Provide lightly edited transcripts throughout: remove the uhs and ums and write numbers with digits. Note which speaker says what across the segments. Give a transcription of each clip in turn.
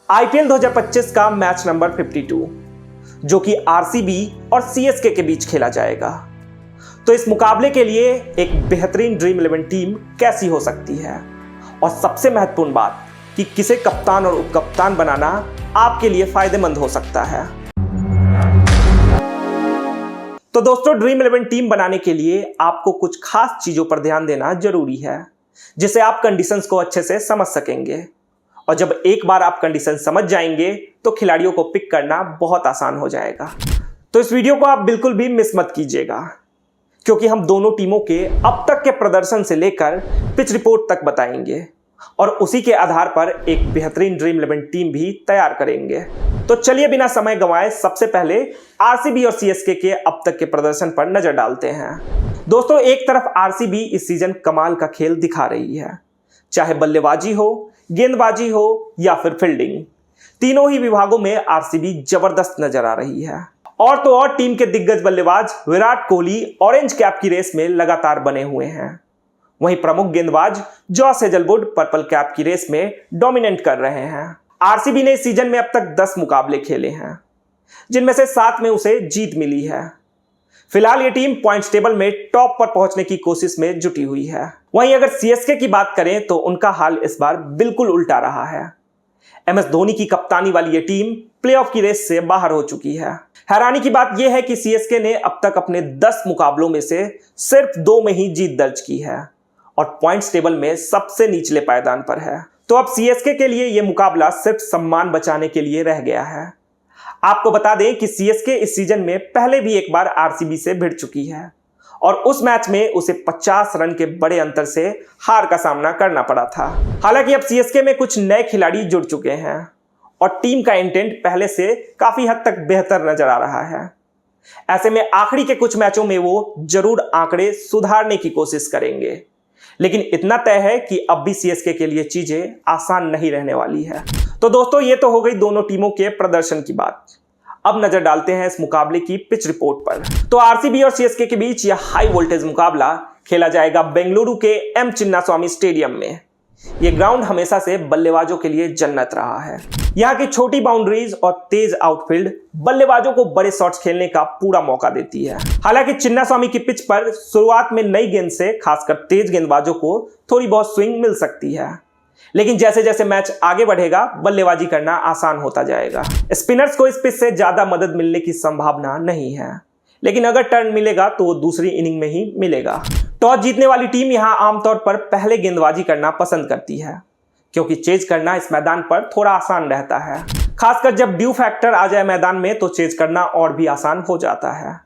Speaker 1: IPL 2025 का match number 52 जो कि आरसीबी और सीएसके के बीच खेला जाएगा। तो इस मुकाबले के लिए एक बेहतरीन ड्रीम 11 टीम कैसी हो सकती है, और सबसे महत्वपूर्ण बात कि किसे कप्तान और उपकप्तान बनाना आपके लिए फायदेमंद हो सकता है। तो दोस्तों, ड्रीम 11 टीम बनाने के लिए आपको कुछ खास चीजों पर ध्यान देना जरूरी है, जिससे आप कंडीशंस को अच्छे से समझ सकेंगे। और जब एक बार आप कंडीशन समझ जाएंगे तो खिलाड़ियों को पिक करना बहुत आसान हो जाएगा। तो इस वीडियो को आप बिल्कुल भी मिस मत कीजिएगा, क्योंकि हम दोनों टीमों के अब तक के प्रदर्शन से लेकर पिच रिपोर्ट तक बताएंगे और उसी के आधार पर एक बेहतरीन ड्रीम 11 टीम भी तैयार करेंगे। तो चलिए बिना समय गंवाए सबसे पहले आरसीबी और सीएसके के अब तक के प्रदर्शन पर नजर डालते हैं। दोस्तों, एक तरफ आरसीबी इस सीजन कमाल का खेल दिखा रही है, चाहे बल्लेबाजी हो, गेंदबाजी हो या फिर फील्डिंग, तीनों ही विभागों में आरसीबी जबरदस्त नजर आ रही है। और तो और टीम के दिग्गज बल्लेबाज विराट कोहली ऑरेंज कैप की रेस में लगातार बने हुए हैं। वहीं प्रमुख गेंदबाज जॉस हेजलवुड पर्पल कैप की रेस में डोमिनेट कर रहे हैं। आरसीबी ने इस सीजन में अब तक 10 मुकाबले खेले हैं, जिनमें से 7 में उसे जीत मिली है। फिलहाल ये टीम पॉइंट्स टेबल में टॉप पर पहुंचने की कोशिश में जुटी हुई है। वहीं अगर सीएसके की बात करें तो उनका हाल इस बार बिल्कुल उल्टा रहा है। एमएस धोनी की कप्तानी वाली ये टीम प्लेऑफ की रेस से बाहर हो चुकी है। हैरानी की बात यह है कि सीएसके ने अब तक अपने 10 मुकाबलों में से सिर्फ 2 में ही जीत दर्ज की है और पॉइंट्स टेबल में सबसे निचले पायदान पर है। तो अब सीएसके के लिए यह मुकाबला सिर्फ सम्मान बचाने के लिए रह गया है। आपको बता दें कि सीएसके इस सीजन में पहले भी एक बार आरसीबी से भिड़ चुकी है और उस मैच में उसे 50 रन के बड़े अंतर से हार का सामना करना पड़ा था। हालांकि अब सीएसके में कुछ नए खिलाड़ी जुड़ चुके हैं और टीम का इंटेंट पहले से काफी हद तक बेहतर नजर आ रहा है। ऐसे में आखिरी के कुछ मैचों में वो जरूर आंकड़े सुधारने की कोशिश करेंगे, लेकिन इतना तय है कि अब भी सीएसके के लिए चीजें आसान नहीं रहने वाली है। तो दोस्तों, ये तो हो गई दोनों टीमों के प्रदर्शन की बात। अब नजर डालते हैं इस मुकाबले की पिच रिपोर्ट पर। तो आरसीबी और सीएसके के बीच यह हाई वोल्टेज मुकाबला खेला जाएगा बेंगलुरु के एम चिन्नास्वामी स्टेडियम में। यह ग्राउंड हमेशा से बल्लेबाजों के लिए जन्नत रहा है। यहाँ की छोटी बाउंड्रीज और तेज आउटफील्ड बल्लेबाजों को बड़े शॉट्स खेलने का पूरा मौका देती है। हालांकि चिन्नास्वामी की पिच पर शुरुआत में नई गेंद से खासकर तेज गेंदबाजों को थोड़ी बहुत स्विंग मिल सकती है, लेकिन जैसे जैसे मैच आगे बढ़ेगा बल्लेबाजी करना आसान होता जाएगा। स्पिनर्स को इस पिच से ज्यादा मदद मिलने की संभावना नहीं है, लेकिन अगर टर्न मिलेगा तो वो दूसरी इनिंग में ही मिलेगा। टॉस जीतने वाली टीम यहां आमतौर पर पहले गेंदबाजी करना पसंद करती है, क्योंकि चेज करना इस मैदान पर थोड़ा आसान रहता है। खासकर जब ड्यू फैक्टर आ जाए मैदान में तो चेज करना और भी आसान हो जाता है।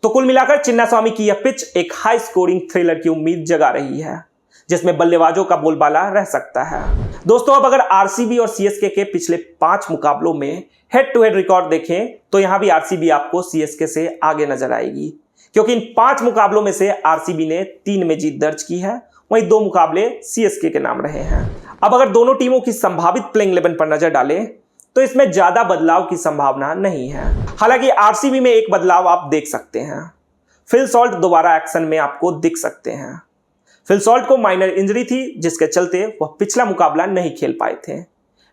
Speaker 1: तो कुल मिलाकर चिन्नास्वामी की यह पिच एक हाई स्कोरिंग थ्रिलर की उम्मीद जगा रही है, जिसमें बल्लेबाजों का बोलबाला रह सकता है। दोस्तों, अब अगर आरसीबी और सीएसके के पिछले 5 मुकाबलों में हेड टू हेड रिकॉर्ड देखें तो यहां भी आरसीबी आपको सीएसके से आगे नजर आएगी, क्योंकि इन 5 मुकाबलों में से आरसीबी ने 3 में जीत दर्ज की है, वहीं 2 मुकाबले सीएसके के नाम रहे हैं। अब अगर दोनों टीमों की संभावित प्लेइंग 11 पर नजर डालें तो इसमें ज्यादा बदलाव की संभावना नहीं है। हालांकि आरसीबी में एक बदलाव आप देख सकते हैं। फिल सॉल्ट दोबारा एक्शन में आपको दिख सकते हैं। फिल सॉल्ट को माइनर इंजरी थी, जिसके चलते वह पिछला मुकाबला नहीं खेल पाए थे,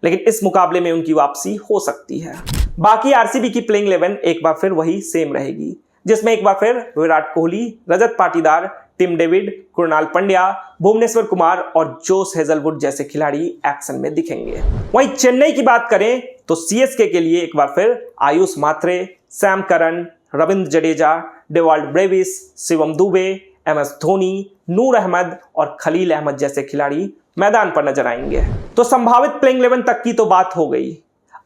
Speaker 1: लेकिन इस मुकाबले में उनकी वापसी हो सकती है। बाकी आरसीबी की प्लेइंग 11 एक बार फिर वही सेम रहेगी, जिसमें एक बार फिर विराट कोहली, रजत पाटीदार, टिम डेविड, कृणाल पंड्या, भुवनेश्वर कुमार और जोस हेजलवुड जैसे खिलाड़ी एक्शन में दिखेंगे। वहीं चेन्नई की बात करें तो सीएसके के लिए एक बार फिर Ayush Mhatre, Sam Curran, Ravindra Jadeja, Dewald Brevis, Shivam Dube, MS Dhoni, Noor Ahmad और खलील अहमद जैसे खिलाड़ी मैदान पर नजर आएंगे। तो संभावित प्लेइंग 11 तक की तो बात हो गई।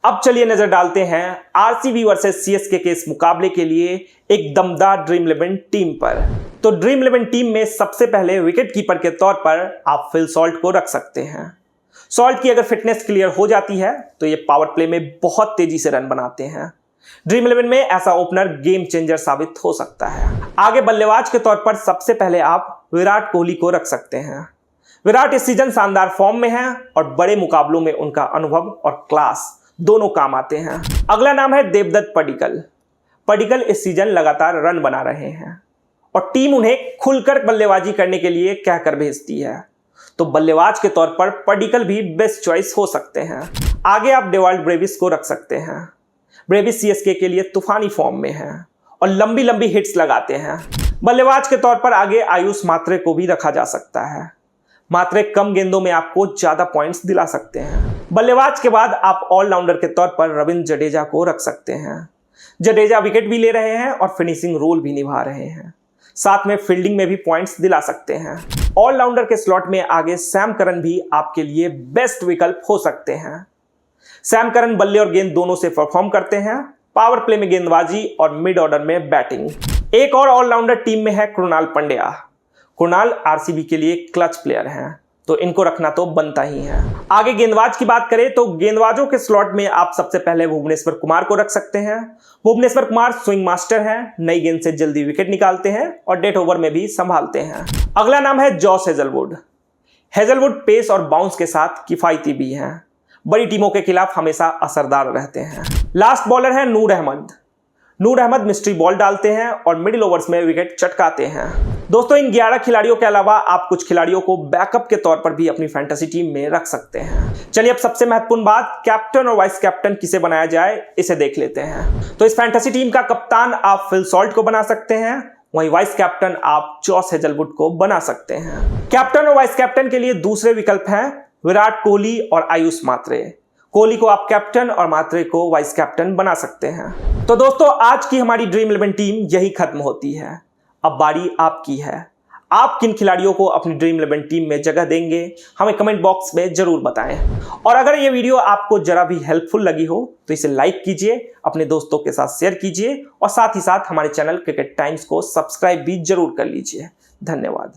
Speaker 1: अब चलिए नजर डालते हैं आरसीबी वर्सेस सीएसके के इस मुकाबले के लिए एक दमदार ड्रीम 11 टीम पर। तो ड्रीम 11 टीम में सबसे पहले विकेट कीपर के तौर पर आप फिल सॉल्ट को रख सकते हैं। सॉल्ट की अगर फिटनेस क्लियर हो जाती है तो ये पावर प्ले में बहुत तेजी से रन बनाते हैं। ड्रीम 11 में ऐसा ओपनर गेम चेंजर साबित हो सकता है। आगे बल्लेबाज के तौर पर सबसे पहले आप विराट कोहली को रख सकते हैं। विराट इस सीजन शानदार फॉर्म में है और बड़े मुकाबलों में उनका अनुभव और क्लास दोनों काम आते हैं। अगला नाम है देवदत्त पडिक्कल। पडिक्कल इस सीजन लगातार रन बना रहे हैं और टीम उन्हें खुलकर बल्लेबाजी करने के लिए कहकर भेजती है। तो बल्लेबाज के तौर पर पर्डिकल भी बेस्ट चॉइस हो सकते हैं। आगे आप डेवाल्ड ब्रेविस को रख सकते हैं। ब्रेविस सीएसके के लिए तूफानी फॉर्म में है और लंबी लंबी हिट्स लगाते हैं। बल्लेबाज के तौर पर आगे आयुष मात्रे को भी रखा जा सकता है। मात्रे कम गेंदों में आपको ज्यादा पॉइंट्स दिला सकते हैं। बल्लेबाज के बाद आप ऑलराउंडर के तौर पर रविंद्र जडेजा को रख सकते हैं। जडेजा विकेट भी ले रहे हैं और फिनिशिंग रोल भी निभा रहे हैं, साथ में फील्डिंग में भी पॉइंट्स दिला सकते हैं। ऑलराउंडर के स्लॉट में आगे सैम करन भी आपके लिए बेस्ट विकल्प हो सकते हैं। सैम करन बल्ले और गेंद दोनों से परफॉर्म करते हैं, पावर प्ले में गेंदबाजी और मिड ऑर्डर में बैटिंग। एक और ऑलराउंडर टीम में है कृणाल पंड्या। कृणाल आरसीबी के लिए क्लच प्लेयर हैं, तो इनको रखना तो बनता ही है। आगे गेंदबाज की बात करें तो गेंदबाजों के स्लॉट में आप सबसे पहले भुवनेश्वर कुमार को रख सकते हैं। भुवनेश्वर कुमार स्विंग मास्टर हैं, नई गेंद से जल्दी विकेट निकालते हैं और डेथ ओवर में भी संभालते हैं। अगला नाम है जॉस हेजलवुड। हेजलवुड पेस और बाउंस के साथ किफायती भी हैं, बड़ी टीमों के खिलाफ हमेशा असरदार रहते हैं। लास्ट बॉलर है नूर अहमद। नूर अहमद मिस्ट्री बॉल डालते हैं और मिडिल ओवर्स में विकेट चटकाते हैं। दोस्तों, इन 11 खिलाड़ियों के अलावा आप कुछ खिलाड़ियों को बैकअप के तौर पर भी अपनी फैंटेसी टीम में रख सकते हैं। चलिए अब सबसे महत्वपूर्ण बात, कैप्टन और वाइस कैप्टन किसे बनाया जाए, इसे देख लेते हैं। तो इस फैंटेसी टीम का कप्तान आप फिल सॉल्ट को बना सकते हैं, वहीं वाइस कैप्टन आप जॉस हेजलवुड को बना सकते हैं। कैप्टन और वाइस कैप्टन के लिए दूसरे विकल्प हैं विराट कोहली और आयुष मात्रे। कोहली को आप कैप्टन और मात्रे को वाइस कैप्टन बना सकते हैं। तो दोस्तों, आज की हमारी ड्रीम 11 टीम यही खत्म होती है। अब बारी आपकी है। आप किन खिलाड़ियों को अपनी ड्रीम 11 टीम में जगह देंगे, हमें कमेंट बॉक्स में जरूर बताएं। और अगर ये वीडियो आपको जरा भी हेल्पफुल लगी हो तो इसे लाइक कीजिए, अपने दोस्तों के साथ शेयर कीजिए और साथ ही साथ हमारे चैनल क्रिकेट टाइम्स को सब्सक्राइब भी जरूर कर लीजिए। धन्यवाद।